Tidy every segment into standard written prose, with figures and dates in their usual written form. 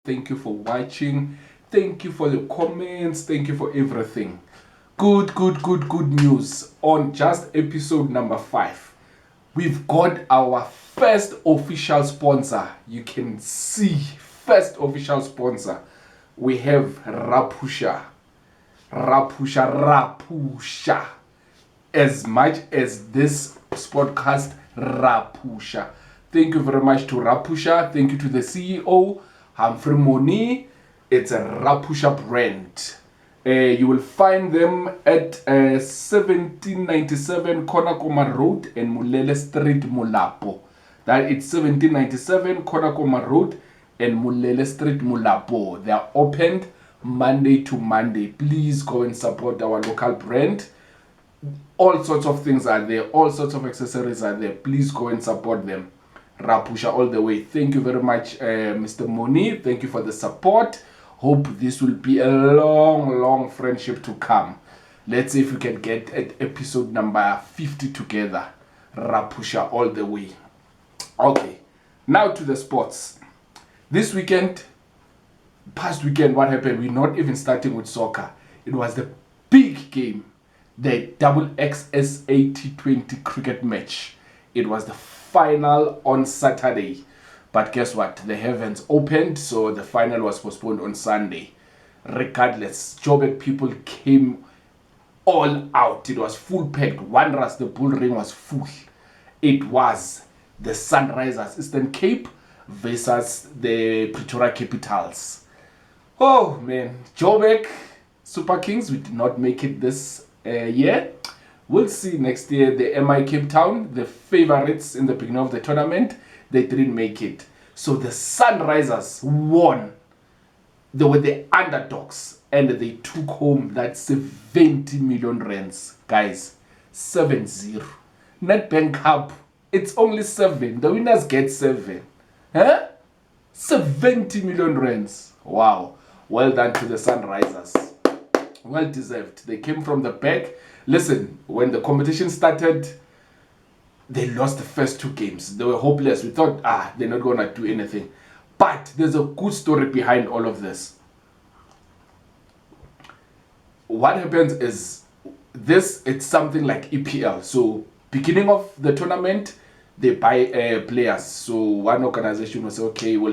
Thank you for watching. Thank you for the comments. Thank you for everything. Good news. On just episode number 5, we've got our first official sponsor. You can see, first official sponsor. We have Rapusha. As much as this podcast Rapusha. Thank you very much to Rapusha. Thank you to the CEO, Humphrey Moni. It's a Rapusha brand. You will find them at 1797 Konakoma Road and Mulele Street, Mulapo. That it's 1797 Konakoma Road and Mulele Street, Mulapo. They are opened Monday to Monday. Please go and support our local brand. All sorts of things are there. All sorts of accessories are there. Please go and support them. Rapusha all the way. Thank you very much, Mr. Moni. Thank you for the support. Hope this will be a long friendship to come. Let's see if we can get at episode number 50 together. Rapusha all the way. Okay, now to the sports. This weekend, past weekend, what happened? We're not even starting with soccer. It was the big game, the double XS 8020 cricket match. It was the final on Saturday. But guess what? The heavens opened, so the final was postponed on Sunday. Regardless, Joburg people came all out. It was full packed. Wanderers, the bull ring was full. It was the Sunrisers Eastern Cape versus the Pretoria Capitals. Oh man, Joburg Super Kings, we did not make it this year. We'll see next year. The MI Cape Town, the favorites in the beginning of the tournament, they didn't make it. So the Sunrisers won. They were the underdogs and they took home that 70 million rands. Guys, 7-0. Nedbank Cup, it's only 7. The winners get 7. Huh? 70 million rands. Wow. Well done to the Sunrisers. Well deserved. They came from the back. Listen, when the competition started, they lost the first 2 games. They were hopeless. We thought, they're not going to do anything. But there's a good story behind all of this. What happens is it's something like EPL. So beginning of the tournament, they buy players. So one organization will say, okay, we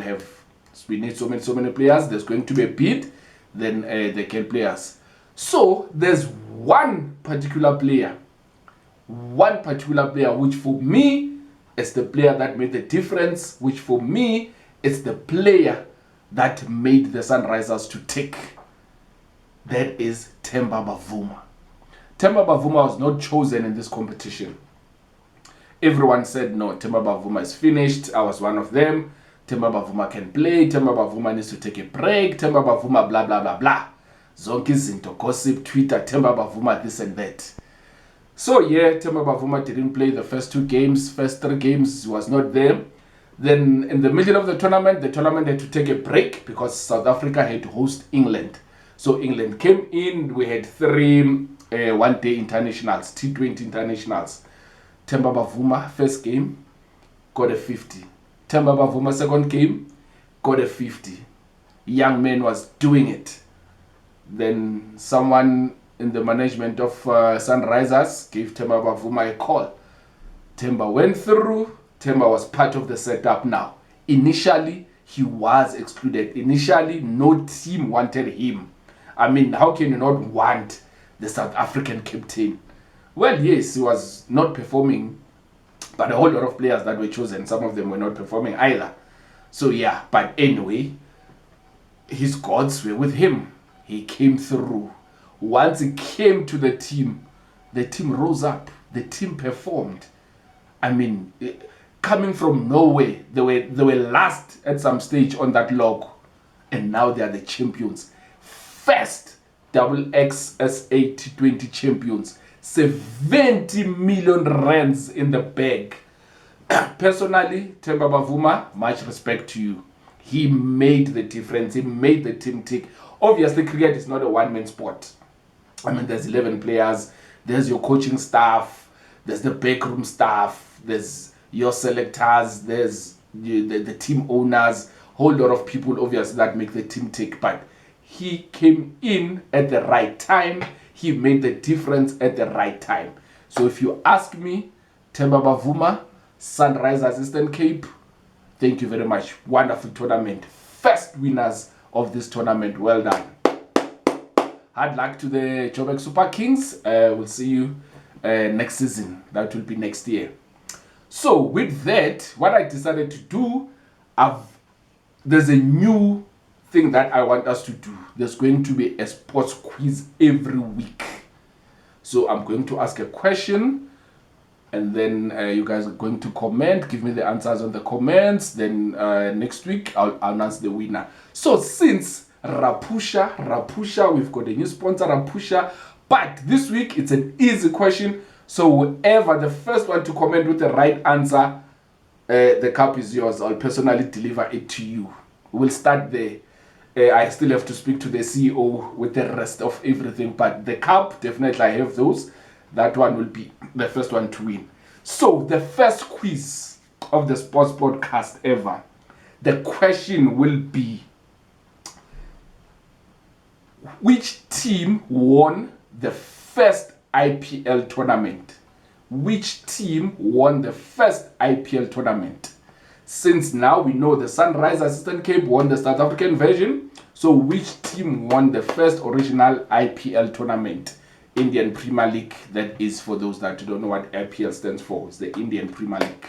need so many players. There's going to be a bid. Then they get players. So there's one particular player which for me is the player that made the difference, which for me is the player that made the Sunrisers to tick. That is Tamba Bavuma. Tamba Bavuma was not chosen in this competition. Everyone said, no, Tamba Bavuma is finished. I was one of them. Tamba Bavuma can play. Tamba Bavuma needs to take a break. Tamba Bavuma blah, blah, blah, blah. Zonke zinto, gossip, Twitter, Tamba Bavuma, this and that. So yeah, Tamba Bavuma didn't play the first 2 games. First 3 games, he was not there. Then in the middle of the tournament had to take a break because South Africa had to host England. So England came in. We had 3 one-day internationals, T20 internationals. Tamba Bavuma, first game, got a 50. Tamba Bavuma, second game, got a 50. Young man was doing it. Then someone in the management of Sunrisers gave Tamba Bavuma a call. Tamba went through. Tamba was part of the setup now. Initially, he was excluded. Initially, no team wanted him. I mean, how can you not want the South African captain? Well, yes, he was not performing, but a whole lot of players that were chosen, some of them were not performing either. So yeah, but anyway, his gods were with him. He came through. Once he came to the team rose up. The team performed. I mean, coming from nowhere, they were last at some stage on that log, and now they are the champions. First double XS 8020 champions. 70 million rands in the bag. Personally, Tamba Bavuma, much respect to you. He made the difference. He made the team tick. Obviously, cricket is not a one-man sport. I mean, there's 11 players. There's your coaching staff. There's the backroom staff. There's your selectors. There's the team owners. whole lot of people obviously that make the team tick, but he came in at the right time. He made the difference at the right time. So if you ask me, Tamba Bavuma, Sunrisers Eastern Cape, thank you very much. Wonderful tournament. First winners of this tournament. Well done. Hard luck to the Joburg Super Kings. We'll see you next season. That will be next year. So with that, what I decided to do, there's a new thing that I want us to do. There's going to be a sports quiz every week. So I'm going to ask a question, and then you guys are going to comment, give me the answers on the comments. Then next week I'll announce the winner. So since Rapusha, we've got a new sponsor, Rapusha, but this week it's an easy question. So whoever the first one to comment with the right answer, the cup is yours. I'll personally deliver it to you. We'll start there. I still have to speak to the CEO with the rest of everything, but the cup, definitely I have those. That one will be the first one to win. So the first quiz of the sports podcast ever, the question will be, which team won the first IPL tournament? Which team won the first IPL tournament? Since now we know the Sunrisers Eastern Cape won the South African version, so which team won the first original IPL tournament? Indian Premier League, that is, for those that don't know what IPL stands for, it's the Indian Premier League.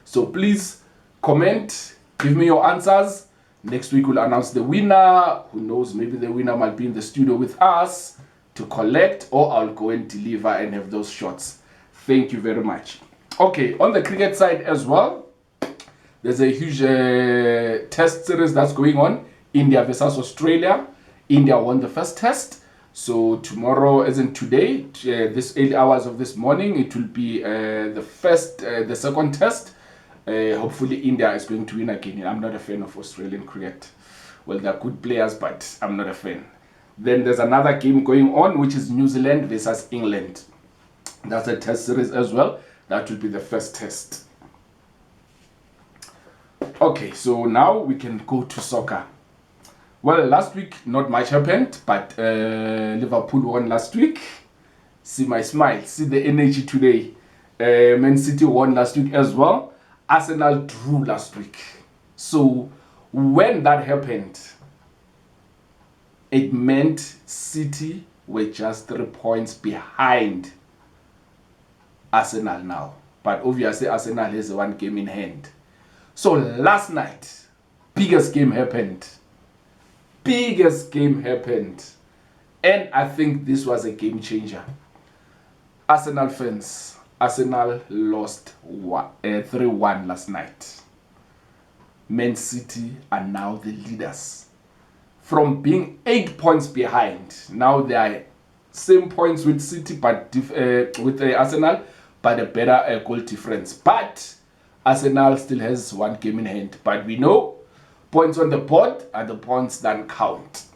So please comment, give me your answers. Next week we'll announce the winner. Who knows, maybe the winner might be in the studio with us to collect, or I'll go and deliver and have those shots. Thank you very much. Okay, on the cricket side as well, there's a huge test series that's going on. India versus Australia. India won the first test. So tomorrow, as in today, this 8 hours of this morning, it will be the second test. Hopefully India is going to win again. I'm not a fan of Australian cricket. Well, they're good players, but I'm not a fan. Then there's another game going on, which is New Zealand versus England. That's a test series as well. That will be the first test. Okay, so now we can go to soccer. Well, last week, not much happened, but Liverpool won last week. See my smile, see the energy today. Man City won last week as well. Arsenal drew last week. So when that happened, it meant City were just 3 points behind Arsenal now. But obviously Arsenal has one game in hand. So last night, biggest game happened. And I think this was a game changer. Arsenal fans, Arsenal lost 3-1 last night. Man City are now the leaders. From being 8 points behind, now they are same points with City, but with Arsenal, but a better goal difference. But Arsenal still has one game in hand. But we know points on the board are the points that count.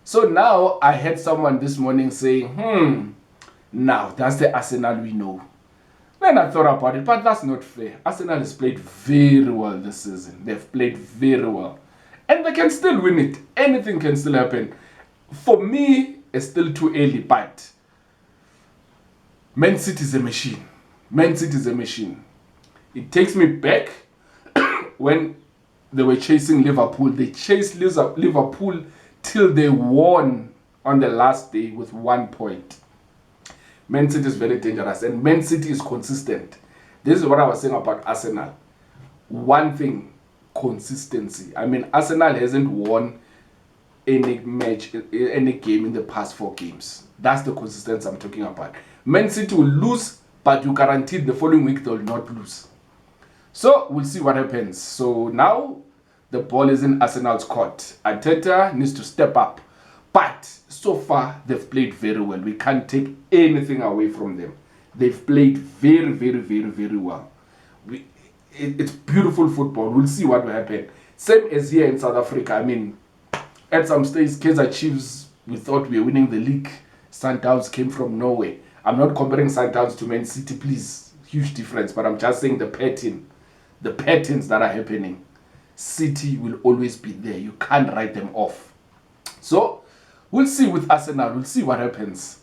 So now I heard someone this morning saying, now that's the Arsenal we know. Then I thought about it, but that's not fair. Arsenal has played very well this season. They've played very well. And they can still win it. Anything can still happen. For me, it's still too early, but Man City is a machine. Man City is a machine. It takes me back when they were chasing Liverpool. They chased Liverpool till they won on the last day with 1 point. Man City is very dangerous, and Man City is consistent. This is what I was saying about Arsenal. One thing, consistency. I mean, Arsenal hasn't won any match, any game in the past 4 games. That's the consistency I'm talking about. Man City will lose, but you guaranteed the following week they will not lose. So we'll see what happens. So now the ball is in Arsenal's court. Arteta needs to step up. But so far, they've played very well. We can't take anything away from them. They've played very, very, very, very well. It's beautiful football. We'll see what will happen. Same as here in South Africa. I mean, at some stage, Kaizer Chiefs, we thought we were winning the league. Sundowns came from Norway. I'm not comparing Sundowns to Man City, please. Huge difference. But I'm just saying the pattern. The patterns that are happening. City will always be there. You can't write them off. So we'll see with Arsenal. We'll see what happens.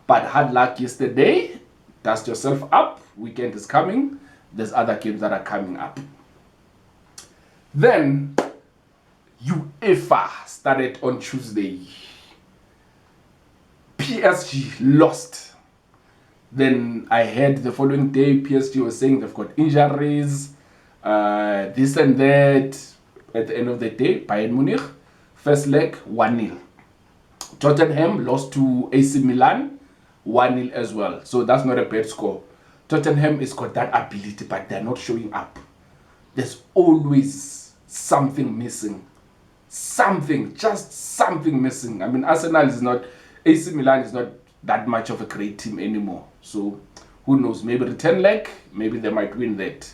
But hard luck yesterday. Dust yourself up. Weekend is coming. There's other games that are coming up. Then UEFA started on Tuesday. PSG lost. Then I heard the following day PSG was saying they've got injuries, this and that. At the end of the day, Bayern Munich, first leg 1-0. Tottenham lost to AC Milan 1-0 as well. So that's not a bad score. Tottenham has got that ability, but they're not showing up. There's always something missing. Just something missing. I mean, Arsenal is not, AC Milan is not that much of a great team anymore. So who knows? Maybe return leg, maybe they might win that.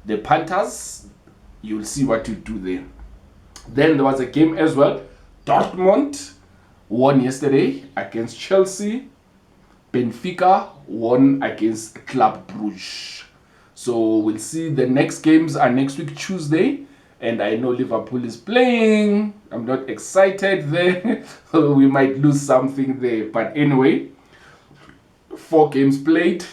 The Panthers, you'll see what you do there. Then there was a game as well. Dortmund won yesterday against Chelsea. Benfica won against Club Brugge. So we'll see. The next games are next week, Tuesday. And I know Liverpool is playing. I'm not excited there. We might lose something there. But anyway, 4 games played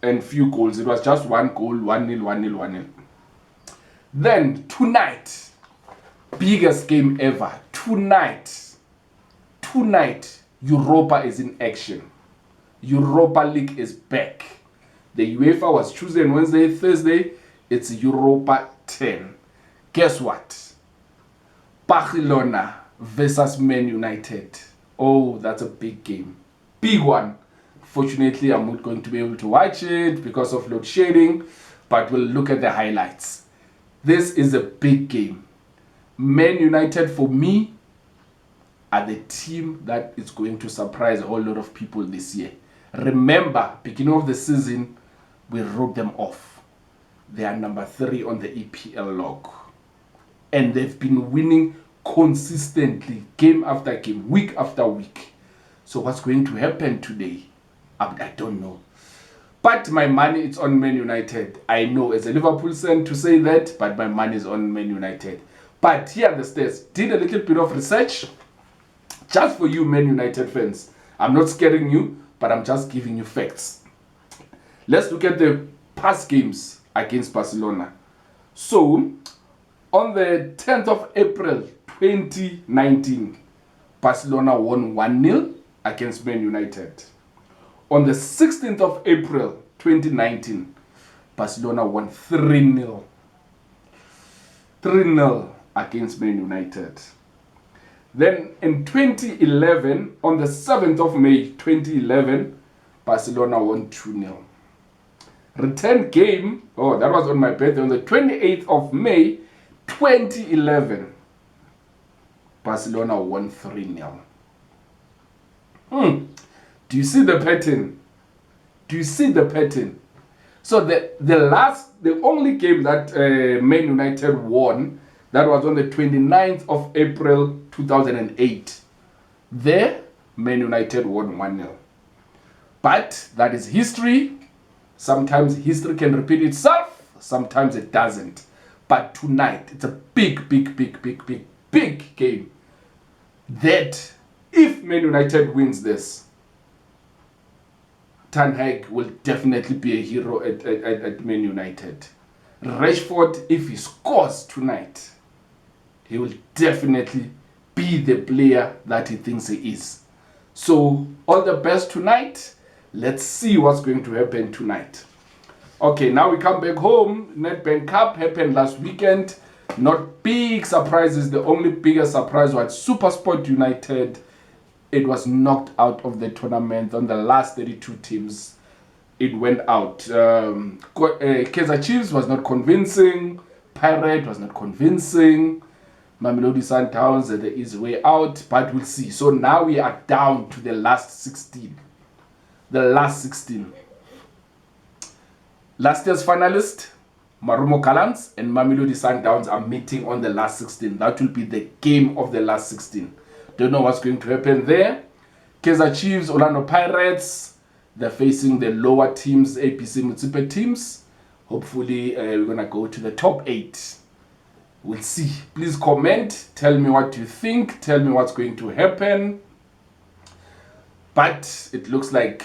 and few goals. It was just 1 goal, 1-0, 1-0, 1-0. Then tonight, biggest game ever. Tonight, Europa is in action. Europa League is back. The UEFA was Tuesday and Wednesday, Thursday. It's Europa 10. Guess what? Barcelona versus Man United. Oh, that's a big game. Big one. Fortunately, I'm not going to be able to watch it because of load shedding, but we'll look at the highlights. This is a big game. Man United, for me, are the team that is going to surprise a whole lot of people this year. Remember, beginning of the season, we wrote them off. They are number 3 on the EPL log. And they've been winning consistently, game after game, week after week. So what's going to happen today? I don't know. But my money is on Man United. I know as a Liverpool fan to say that, but my money is on Man United. But here are the stats. Did a little bit of research just for you Man United fans. I'm not scaring you, but I'm just giving you facts. Let's look at the past games against Barcelona. So, on the 10th of April 2019, Barcelona won 1-0 against Man United. On the 16th of April 2019, Barcelona won 3-0. 3-0 against Man United. Then in 2011, on the 7th of May 2011, Barcelona won 2-0. Return game, oh, that was on my birthday, on the 28th of May 2011, Barcelona won 3-0. Do you see the pattern? Do you see the pattern? So the only game that Man United won, that was on the 29th of April 2008. There, Man United won 1-0. But that is history. Sometimes history can repeat itself. Sometimes it doesn't. But tonight, it's a big game. That if Man United wins this, Ten Hag will definitely be a hero at Man United. Rashford, if he scores tonight, he will definitely be the player that he thinks he is. So, all the best tonight. Let's see what's going to happen tonight. Okay, now we come back home. Nedbank Cup happened last weekend. Not big surprises. The only bigger surprise was SuperSport United. It was knocked out of the tournament on the last 32 teams. It went out. Kaizer Chiefs was not convincing. Pirate was not convincing. Mamelodi Sundowns, there is way out, but we'll see. So now we are down to the last 16. The last 16. Last year's finalist, Marumo Gallants and Mamelodi Sundowns are meeting on the last 16. That will be the game of the last 16. Don't know what's going to happen there. Kaizer Chiefs, Orlando Pirates, they're facing the lower teams, APC Mutsipe teams. Hopefully, we're going to go to the top 8. We'll see. Please comment. Tell me what you think. Tell me what's going to happen. But it looks like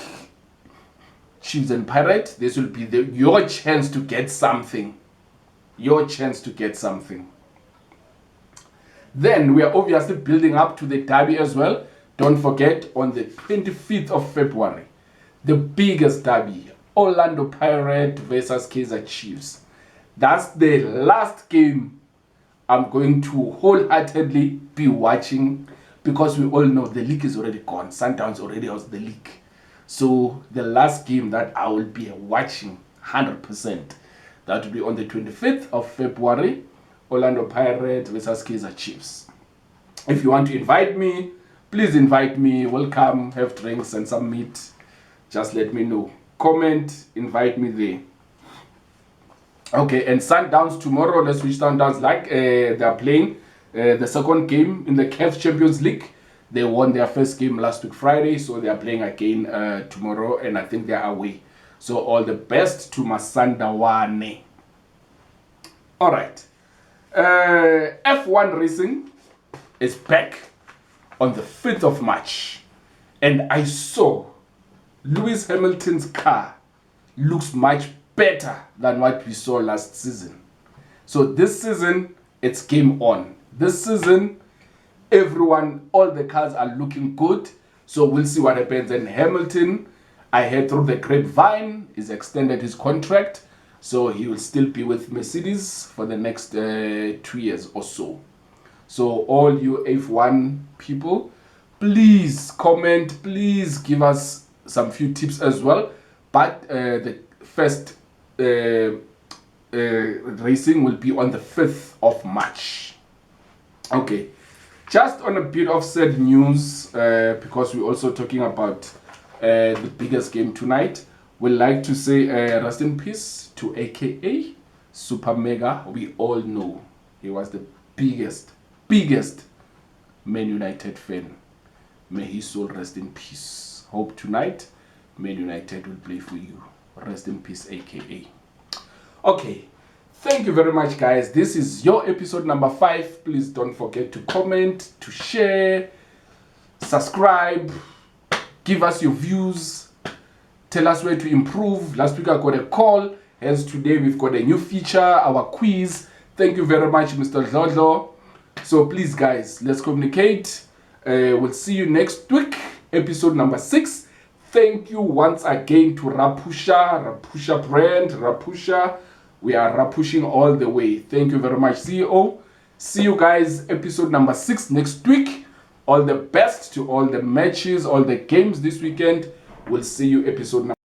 Chiefs and Pirates, this will be your chance to get something. Your chance to get something. Then we are obviously building up to the derby as well. Don't forget, on the 25th of February, the biggest derby, Orlando Pirates versus Kaizer Chiefs. That's the last game I'm going to wholeheartedly be watching, because we all know the league is already gone. Sundowns already has the league. So the last game that I will be watching 100%, that will be on the 25th of February, Orlando Pirates versus Kaizer Chiefs. If you want to invite me, please invite me. Welcome, have drinks and some meat. Just let me know. Comment, invite me there. Okay, and Sundowns tomorrow. Let's switch Sundowns. Like they are playing the second game in the CAF Champions League. They won their first game last week Friday, so they are playing again tomorrow, and I think they are away. So all the best to Masandawane. All right. F1 racing is back on the 5th of March, and I saw Lewis Hamilton's car looks much better than what we saw last season. So this season, it's game on. This season, everyone, all the cars are looking good. So we'll see what happens. And Hamilton, I heard through the grapevine, he's extended his contract. So he will still be with Mercedes for the next 2 years or so. So all you F1 people, please comment, please give us some few tips as well. But the first racing will be on the 5th of March. Okay, just on a bit of sad news, because we're also talking about the biggest game tonight, we'd like to say rest in peace to AKA Super Mega. We all know he was the biggest Man United fan. May his soul rest in peace. Hope tonight Man United will play for you. Rest in peace, AKA. Okay, thank you very much, guys. This is your episode number 5. Please don't forget to comment, to share, subscribe, give us your views, tell us where to improve. Last week I got a call, hence today we've got a new feature, our quiz. Thank you very much, Mr. Dlodlo. So please, guys, let's communicate. We'll see you next week, episode number 6. Thank you once again to Rapusha brand, Rapusha. We are Rapushing all the way. Thank you very much, CEO. See you guys, episode number 6 next week. All the best to all the matches, all the games this weekend. We'll see you episode number